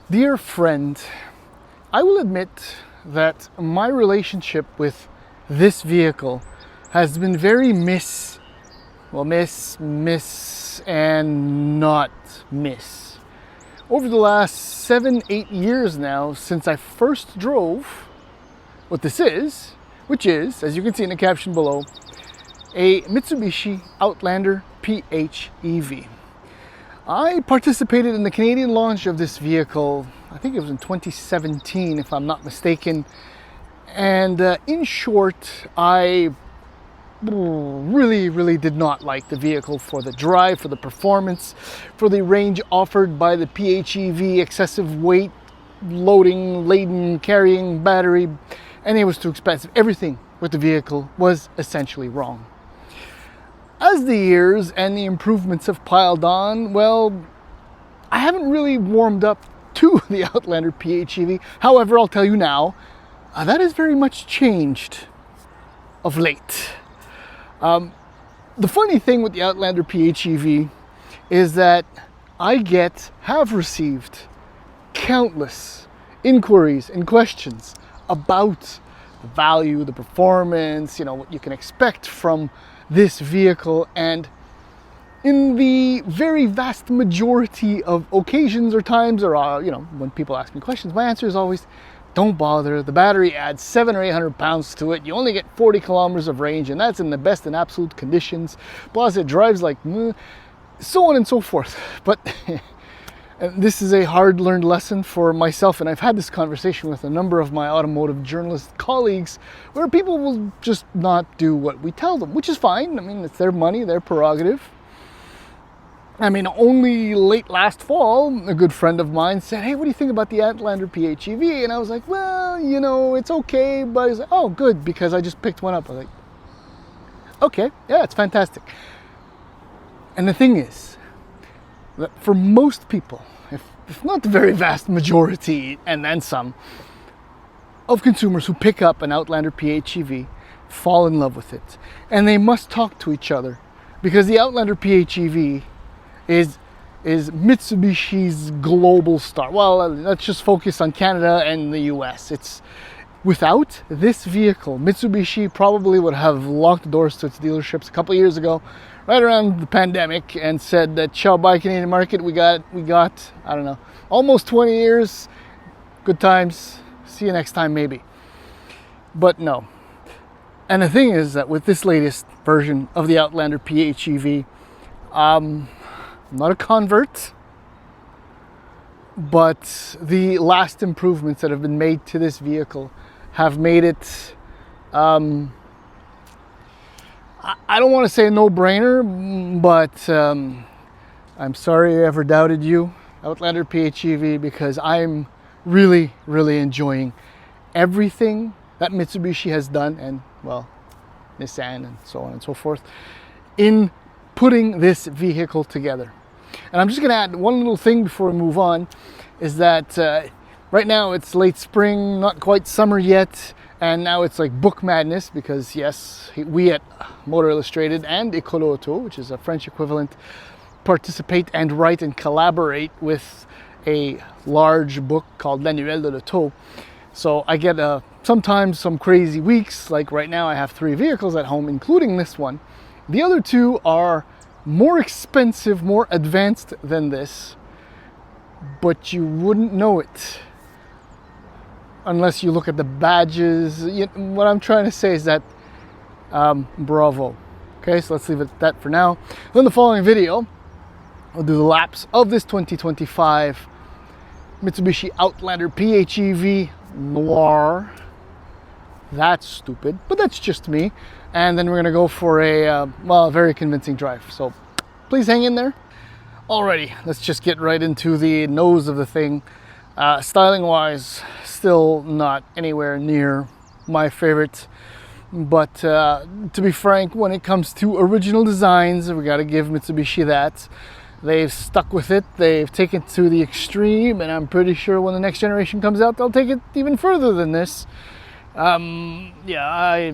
Dear friend, I will admit that my relationship with this vehicle has been very miss, and not miss. Over the last 7-8 years now, since I first drove what this is, which is, as you can see in the caption below, a Mitsubishi Outlander PHEV. I participated in the Canadian launch of this vehicle, I think it was in 2017 if I'm not mistaken, and in short, I really did not like the vehicle for the drive, for the performance, for the range offered by the PHEV, excessive weight, loading, laden, carrying, battery, and it was too expensive. Everything with the vehicle was essentially wrong. As the years and the improvements have piled on, well, I haven't really warmed up to the Outlander PHEV. However, I'll tell you now, that has very much changed of late. The funny thing with the Outlander PHEV is that I have received countless inquiries and questions about the value, the performance, what you can expect from this vehicle, and in the very vast majority of occasions or times, or when people ask me questions, my answer is always, don't bother. The battery adds 700 or 800 pounds to it. You only get 40 kilometers of range, and that's in the best and absolute conditions. Plus, it drives like so on and so forth. But and this is a hard-learned lesson for myself, and I've had this conversation with a number of my automotive journalist colleagues where people will just not do what we tell them, which is fine. I mean, it's their money, their prerogative. I mean, only late last fall, a good friend of mine said, hey, what do you think about the Outlander PHEV? And I was like, well, it's okay. But he's like, oh, good, because I just picked one up. I was like, okay, yeah, it's fantastic. And the thing is, that for most people, if not the very vast majority, and then some, of consumers who pick up an Outlander PHEV fall in love with it. And they must talk to each other, because the Outlander PHEV is Mitsubishi's global star. Well, let's just focus on Canada and the US. Without this vehicle, Mitsubishi probably would have locked the doors to its dealerships a couple of years ago, right around the pandemic, and said that, ciao, bye Canadian market, we got, I don't know, almost 20 years, good times, see you next time maybe. But no. And the thing is that with this latest version of the Outlander PHEV, I'm not a convert, but the last improvements that have been made to this vehicle have made it, I don't want to say a no-brainer, but I'm sorry I ever doubted you, Outlander PHEV, because I'm really enjoying everything that Mitsubishi has done, and well, Nissan and so on and so forth, in putting this vehicle together. And I'm just going to add one little thing before we move on, is that right now it's late spring, not quite summer yet, and now it's like book madness, because yes, we at Motor Illustrated and École Auto, which is a French equivalent, participate and write and collaborate with a large book called L'Annuel de l'Auto. So I get sometimes some crazy weeks, like right now I have 3 vehicles at home, including this one. The other 2 are more expensive, more advanced than this, but you wouldn't know it unless you look at the badges. What I'm trying to say is that, bravo. Okay, so let's leave it at that for now. In the following video, I'll do the laps of this 2025 Mitsubishi Outlander PHEV Noir. That's stupid, but that's just me. And then we're gonna go for a very convincing drive. So please hang in there. Alrighty, let's just get right into the nose of the thing. Styling wise, still not anywhere near my favorite. But to be frank, when it comes to original designs, we gotta give Mitsubishi that. They've stuck with it, they've taken it to the extreme, and I'm pretty sure when the next generation comes out, they'll take it even further than this. I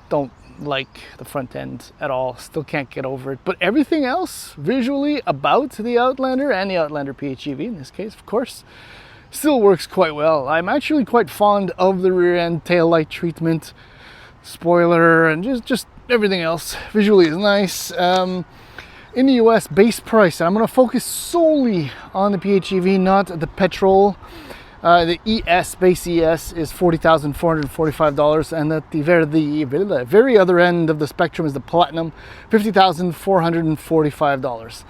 don't like the front end at all, still can't get over it. But everything else visually about the Outlander and the Outlander PHEV in this case, of course, Still works quite well. I'm actually quite fond of the rear end tail light treatment, spoiler, and just everything else. Visually is nice. In the US, base price, I'm going to focus solely on the PHEV, not the petrol. The ES, base ES, is $40,445, and at the very other end of the spectrum is the Platinum, $50,445.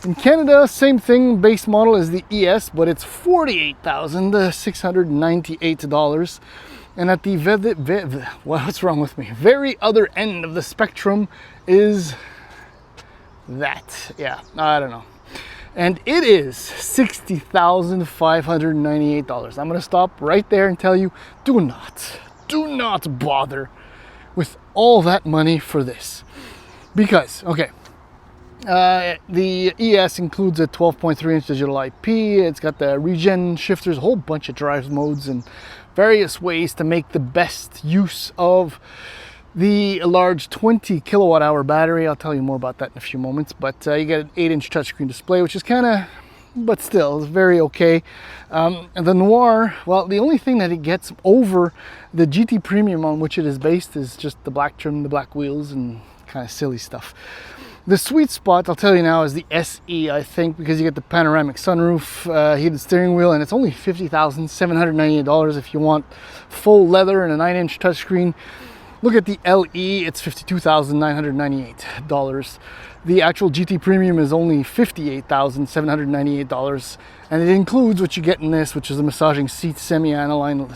In Canada, same thing, base model is the ES, but it's $48,698. And at the what's wrong with me? Very other end of the spectrum is that. Yeah, I don't know. And it is $60,598. I'm going to stop right there and tell you, do not bother with all that money for this. Because, okay, the ES includes a 12.3-inch digital IP. It's got the regen shifters, a whole bunch of drive modes, and various ways to make the best use of the large 20 kilowatt hour battery. I'll tell you more about that in a few moments, but you get an 8-inch touchscreen display, which is kind of, but still, it's very okay. And the Noir, well, the only thing that it gets over the GT Premium on which it is based is just the black trim, the black wheels, and kind of silly stuff. The sweet spot, I'll tell you now, is the SE, I think, because you get the panoramic sunroof, heated steering wheel, and it's only $50,798 if you want full leather and a 9-inch touchscreen. Look at the LE, it's $52,998. The actual GT Premium is only $58,798, and it includes what you get in this, which is the massaging seats, semi-aniline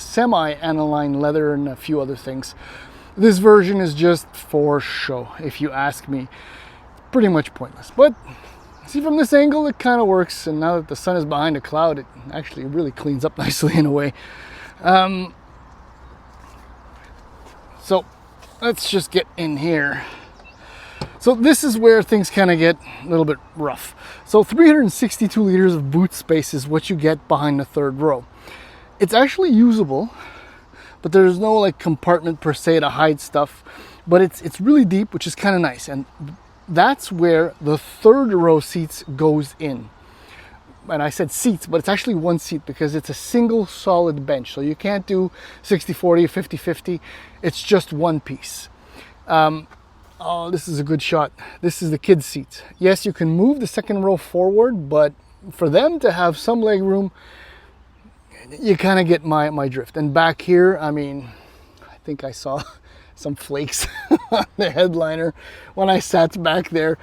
leather, and a few other things. This version is just for show, if you ask me. Pretty much pointless, but see, from this angle it kind of works, and now that the sun is behind a cloud, it actually really cleans up nicely in a way. So let's just get in here. So this is where things kind of get a little bit rough. So 362 liters of boot space is what you get behind the third row. It's actually usable, but there's no like compartment per se to hide stuff, but it's really deep, which is kind of nice. And that's where the third row seats goes in. And I said seats, but it's actually one seat because it's a single solid bench. So you can't do 60-40, 50-50. It's just one piece. Oh, this is a good shot. This is the kids' seat. Yes, you can move the second row forward, but for them to have some leg room, you kind of get my drift. And back here, I mean, I think I saw some flakes on the headliner when I sat back there.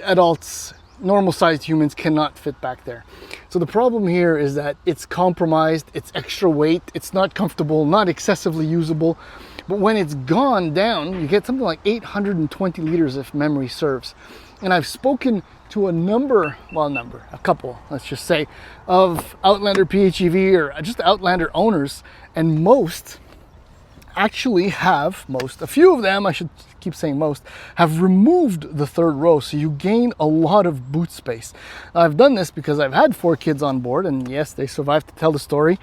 Adults, normal sized humans cannot fit back there. So the problem here is that it's compromised, it's extra weight, it's not comfortable, not excessively usable. But when it's gone down, you get something like 820 liters if memory serves. And I've spoken to a couple, let's just say, of Outlander PHEV or just Outlander owners, and most actually have, a few of them, I should keep saying most, have removed the third row, so you gain a lot of boot space. I've done this because I've had 4 kids on board, and yes, they survived to tell the story,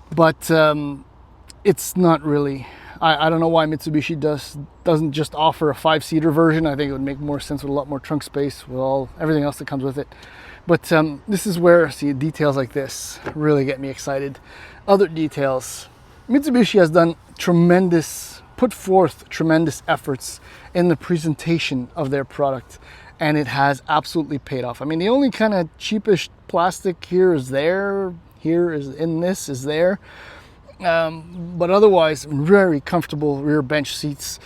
but it's not really, I don't know why Mitsubishi doesn't just offer a 5-seater version. I think it would make more sense with a lot more trunk space with everything else that comes with it. But this is where, see, details like this really get me excited. Other details. Mitsubishi has put forth tremendous efforts in the presentation of their product, and it has absolutely paid off. I mean, the only kind of cheapish plastic here is there, but otherwise very comfortable rear bench seats.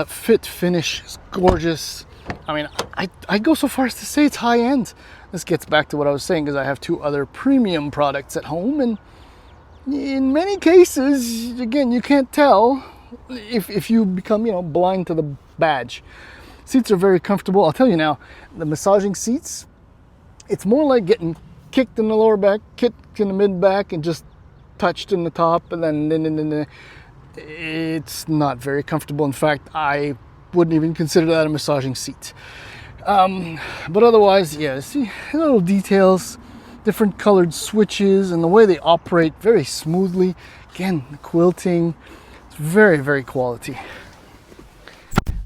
Fit finish is gorgeous. I mean, I go so far as to say it's high end. This gets back to what I was saying, because I have 2 other premium products at home, and in many cases, again, you can't tell if you become, blind to the badge. Seats are very comfortable. I'll tell you now, the massaging seats, it's more like getting kicked in the lower back, kicked in the mid back, and just touched in the top, and then it's not very comfortable. In fact, I wouldn't even consider that a massaging seat. But otherwise, yeah, see, little details, different colored switches, and the way they operate very smoothly. Again, the quilting, it's very, very quality.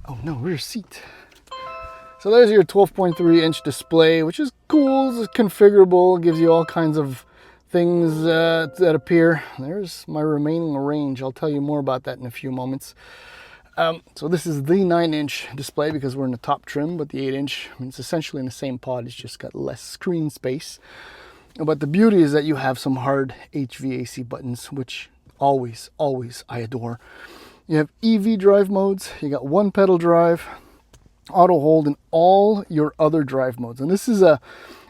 Oh no, rear seat. So there's your 12.3-inch display, which is cool, it's configurable, gives you all kinds of things that appear. There's my remaining range. I'll tell you more about that in a few moments. So this is the 9-inch display because we're in the top trim, but the 8-inch, I mean, it's essentially in the same pod. It's just got less screen space. But the beauty is that you have some hard HVAC buttons, which always I adore. You have EV drive modes. You got one pedal drive, auto hold, and all your other drive modes. And this is a,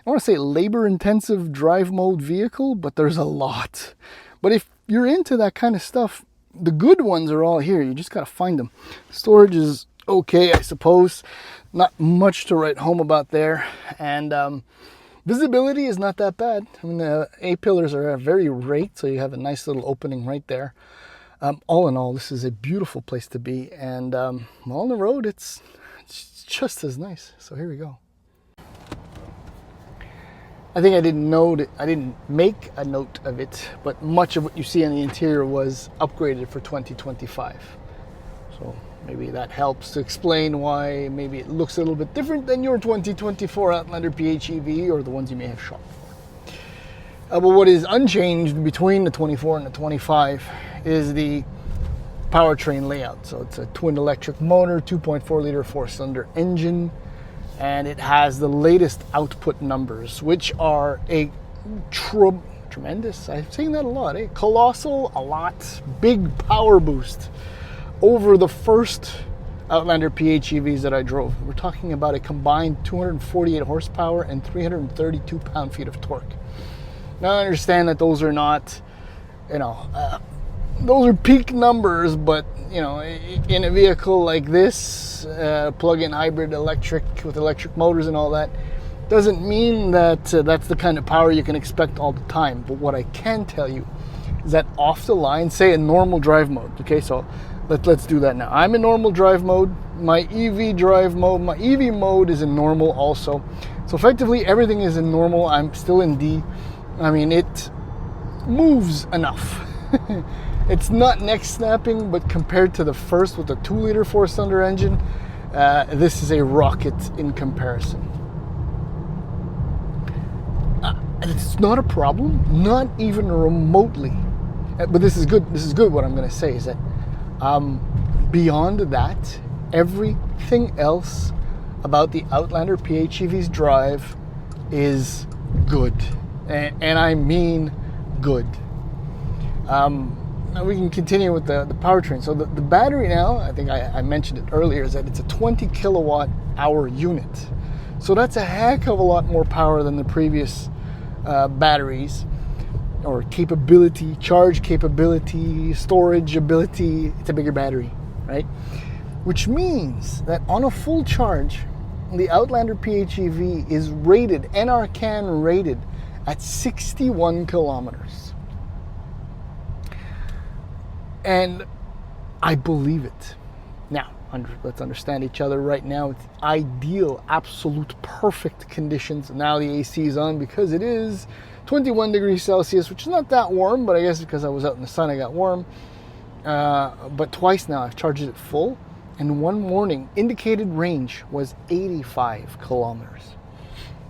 I want to say, labor-intensive drive mode vehicle, but there's a lot. But if you're into that kind of stuff, the good ones are all here. You just got to find them. Storage is okay, I suppose. Not much to write home about there. And visibility is not that bad. I mean, the A-pillars are very right, so you have a nice little opening right there. All in all, this is a beautiful place to be. And on the road, it's just as nice. So here we go. I think I didn't make a note of it, but much of what you see in the interior was upgraded for 2025. So maybe that helps to explain why maybe it looks a little bit different than your 2024 Outlander PHEV or the ones you may have shopped for. But what is unchanged between the 24 and the 25 is the powertrain layout. So it's a twin electric motor, 2.4 liter 4-cylinder engine. And it has the latest output numbers, which are a tremendous, I'm saying that a lot, colossal, a lot, big power boost over the first Outlander PHEVs that I drove. We're talking about a combined 248 horsepower and 332 pound-feet of torque. Now I understand that those are not, those are peak numbers, but in a vehicle like this, plug-in hybrid electric with electric motors and all that, doesn't mean that that's the kind of power you can expect all the time. But what I can tell you is that off the line, say a normal drive mode. Okay, so let's do that now. I'm in normal drive mode. My EV drive mode, my EV mode is in normal also. So effectively everything is in normal. I'm still in D. I mean, it moves enough. It's not neck snapping, but compared to the first with the 2-liter 4-cylinder engine, this is a rocket in comparison. It's not a problem, not even remotely. But this is good. This is good. What I'm going to say is that beyond that, everything else about the Outlander PHEV's drive is good, and I mean good. Now we can continue with the powertrain. So the battery now, I think I mentioned it earlier, is that it's a 20 kilowatt hour unit. So that's a heck of a lot more power than the previous batteries, or capability, charge capability, storage ability. It's a bigger battery, right? Which means that on a full charge, the Outlander PHEV is rated, NRCan rated, at 61 kilometers. And I believe it. Now, let's understand each other right now. It's ideal, absolute, perfect conditions. Now the AC is on because it is 21 degrees Celsius, which is not that warm, but I guess because I was out in the sun, I got warm. But twice now I've charged it full, and one morning, indicated range was 85 kilometers.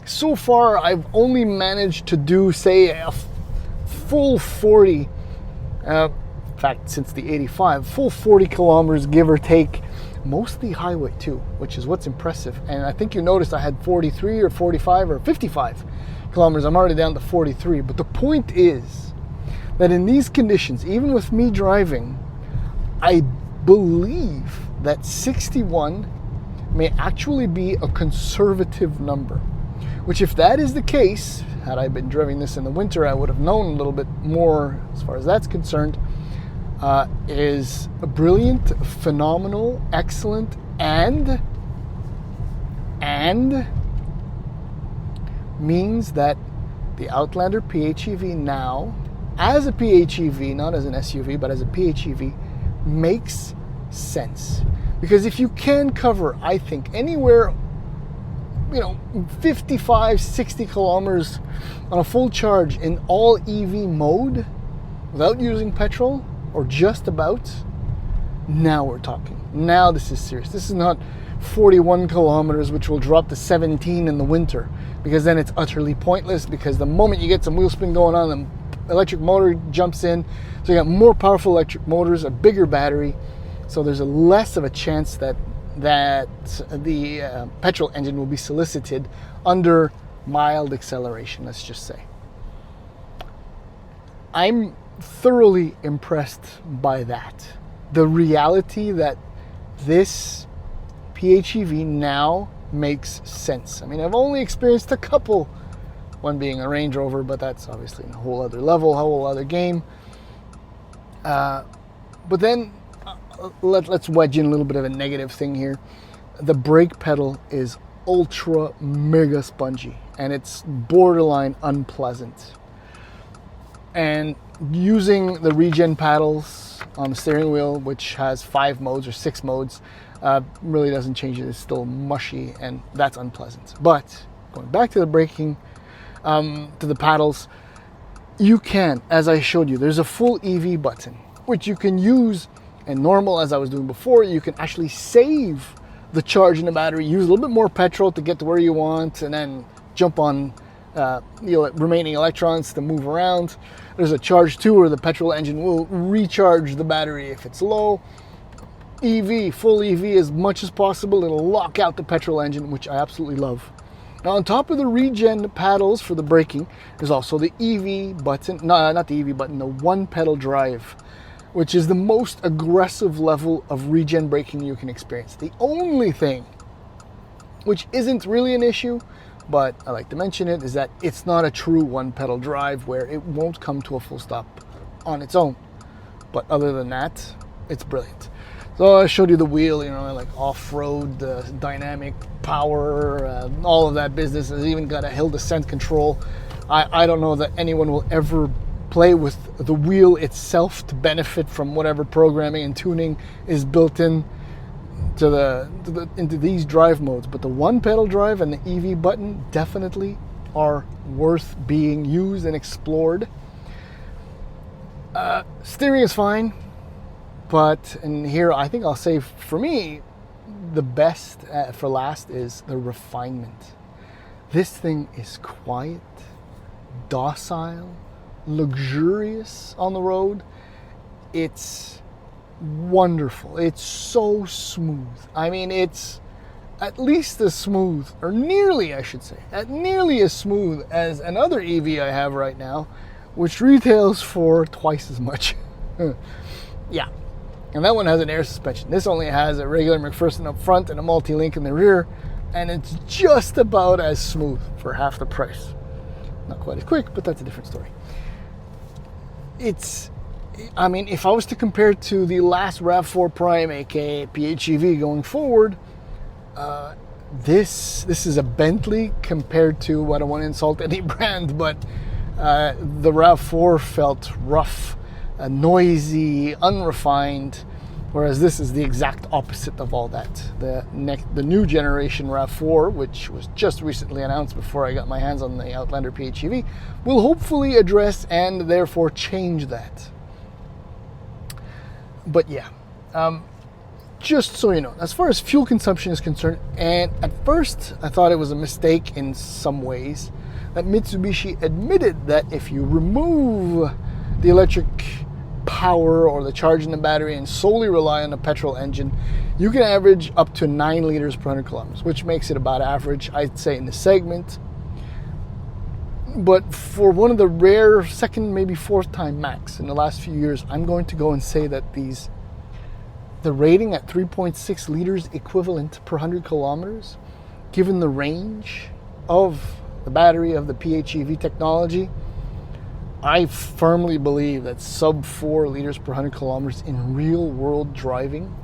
So far, I've only managed to do, say, a full 40 in fact, since the 85, full 40 kilometers, give or take, mostly highway too, which is what's impressive. And I think you noticed I had 43 or 45 or 55 kilometers. I'm already down to 43. But the point is that in these conditions, even with me driving, I believe that 61 may actually be a conservative number. Which, if that is the case, had I been driving this in the winter, I would have known a little bit more as far as that's concerned. Is brilliant, phenomenal, excellent, and means that the Outlander PHEV now, as a PHEV, not as an SUV, but as a PHEV, makes sense. Because if you can cover, I think, anywhere, 55, 60 kilometers on a full charge in all EV mode without using petrol, or just about, now we're talking. Now this is serious. This is not 41 kilometers, which will drop to 17 in the winter, because then it's utterly pointless, because the moment you get some wheel spin going on, electric motor jumps in. So you got more powerful electric motors, a bigger battery. So there's a less of a chance that the petrol engine will be solicited under mild acceleration, let's just say. I'm thoroughly impressed by that. The reality that this PHEV now makes sense. I mean, I've only experienced a couple, one being a Range Rover, but that's obviously a whole other level, a whole other game. But then let's wedge in a little bit of a negative thing here. The brake pedal is ultra mega spongy and it's borderline unpleasant. And using the regen paddles on the steering wheel, which has 5 modes or 6 modes, really doesn't change it. It's still mushy and that's unpleasant. But going back to the braking, to the paddles, you can, as I showed you, there's a full EV button, which you can use. And normal, as I was doing before, you can actually save the charge in the battery, use a little bit more petrol to get to where you want, and then jump on remaining electrons to move around. There's a charge 2 where the petrol engine will recharge the battery if it's low. EV, full EV as much as possible. It'll lock out the petrol engine, which I absolutely love. Now on top of the regen paddles for the braking, there's also the EV button, no, not the EV button, the one pedal drive, which is the most aggressive level of regen braking you can experience. The only thing, which isn't really an issue, but I like to mention it, is that it's not a true one pedal drive where it won't come to a full stop on its own. But other than that, it's brilliant. So I showed you the wheel, like off-road, dynamic power, all of that business. It's even got a hill descent control. I don't know that anyone will ever play with the wheel itself to benefit from whatever programming and tuning is built in into these drive modes. But the one pedal drive and the EV button definitely are worth being used and explored. Steering is fine, and here I think I'll say for me the best for last is the refinement. This thing is quiet, docile, luxurious on the road. It's wonderful. It's so smooth. I mean, it's at least as smooth, or nearly, I should say, nearly as smooth as another EV I have right now, which retails for twice as much. Yeah. And that one has an air suspension. This only has a regular McPherson up front and a multi-link in the rear, and it's just about as smooth for half the price. Not quite as quick, but that's a different story. If I was to compare it to the last RAV4 Prime, aka PHEV going forward, this is a Bentley compared to, I don't want to insult any brand, but the RAV4 felt rough, noisy, unrefined, whereas this is the exact opposite of all that. The new generation RAV4, which was just recently announced before I got my hands on the Outlander PHEV, will hopefully address and therefore change that. But yeah, just so you know, as far as fuel consumption is concerned, and at first I thought it was a mistake in some ways, that Mitsubishi admitted that if you remove the electric power or the charge in the battery and solely rely on the petrol engine, you can average up to 9 liters per 100 kilometers, which makes it about average, I'd say, in the segment. But for one of the rare second, maybe fourth time max in the last few years, I'm going to go and say that the rating at 3.6 liters equivalent per 100 kilometers, given the range of the battery of the PHEV technology, I firmly believe that sub 4 liters per 100 kilometers in real world driving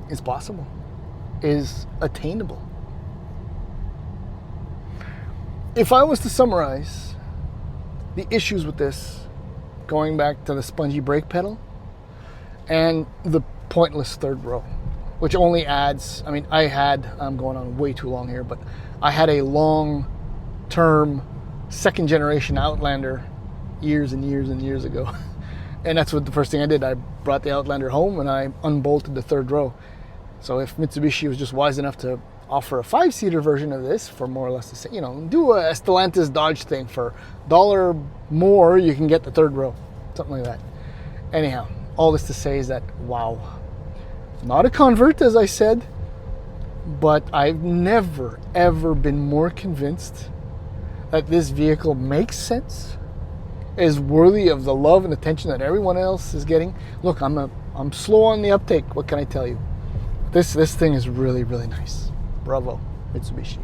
is possible, is attainable. If I was to summarize the issues with this, going back to the spongy brake pedal and the pointless third row, which only adds, I'm going on way too long here, but I had a long-term second generation Outlander years and years and years ago. And that's what the first thing I did. I brought the Outlander home and I unbolted the third row. So if Mitsubishi was just wise enough to offer a 5-seater version of this for more or less the same, you know, do a Stellantis Dodge thing for $1 more, you can get the third row, something like that. Anyhow, all this to say is that, wow, not a convert, as I said, but I've never, ever been more convinced that this vehicle makes sense, is worthy of the love and attention that everyone else is getting. Look, I'm slow on the uptake. What can I tell you? This thing is really, really nice. Bravo, Mitsubishi.